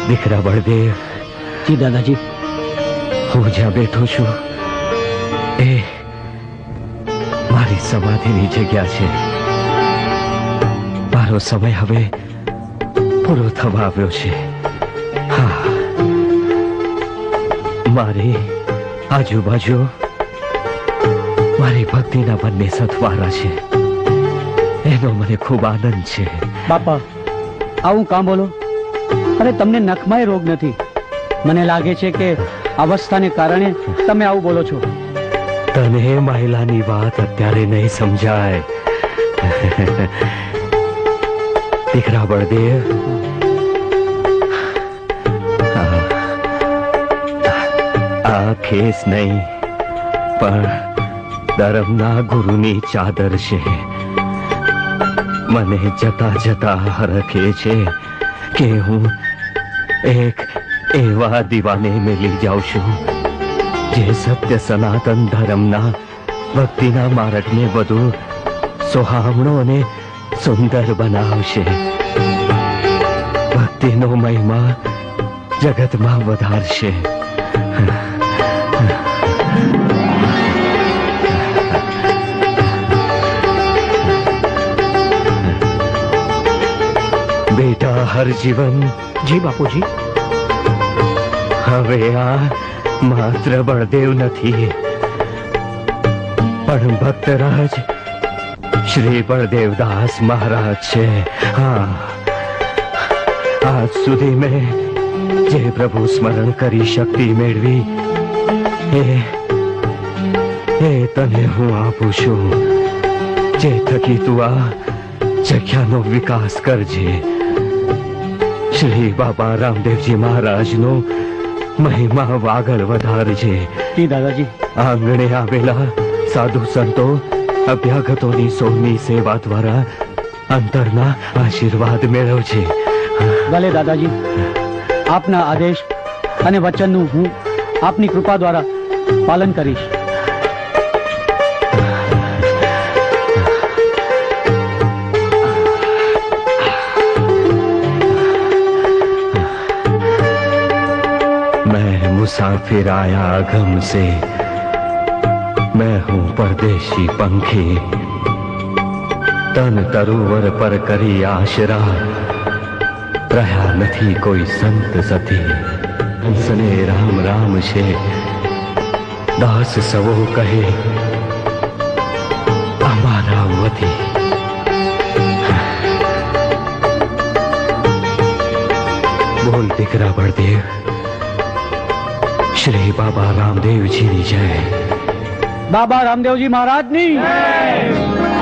દીકરા બળદેવ. જી દાદાજી. હું જ્યાં બેઠો છું એ મારી સમાધિની જગ્યા છે. મારો સમય હવે પૂરો થવા આવ્યો છે. હા, મારી આજુબાજુ મારી ભક્તિના બંને સથવારા છે. એનો મને ખૂબ આનંદ છે. બાપા, આવું કામ બોલો? અરે તમને નખમાંય રોગ નથી. મને લાગે છે કે અવસ્થાને કારણે તમે આવું બોલો છો. તને મહિલાની વાત અત્યારે નહીં સમજાય. દીકરા બળદેવ, આ ખેસ નહીં પણ ધર્મના ગુરુની ચાદર છે. મને જતા જતા હરખે છે કે હું એક એવા દીવાને મેલી જાઉં છું જે સત્ય સનાતન ધર્મના ભક્તિના માર્ગને વધુ સુહામણો અને સુંદર બનાવશે. ભક્તિનો મહિમા જગતમાં વધારશે. બેટા હરજીવન. જી બાપુજી. હવે આ માત્ર બળદેવ નથી પણ ભક્તરાજ શ્રી બળદેવદાસ મહારાજ છે. હા, આજ સુધી મેં જે પ્રભુ સ્મરણ કરી શક્તિ મેળવી એ તને હું આપું છું. જે થકી તું આ જગ્યાનો વિકાસ કરજે. શ્રી બાબા રામદેવજી મહારાજનો મહિમા આગળ વધારજે. જી દાદાજી. આંગણે આવેલા સાધુ સંતો અભ્યાગતોની સૌની સેવા દ્વારા અંતરના આશીર્વાદ મેળવજે. ભલે દાદાજી. આપના આદેશ અને વચનનું હું આપની કૃપા દ્વારા પાલન કરીશ. मुसाफिर आया गम से, मैं हूं परदेशी पंखी. तन तरुवर पर કરી આશરા, રહ્યા નથી કોઈ સંત સતી. હંસને રામ રામ છે, દાસ સવો કહે અમારા વતી. બોલ દીકરા બળદેવ. શ્રી બાબા રામદેવજીની જય. બાબા રામદેવજી મહારાજની જય.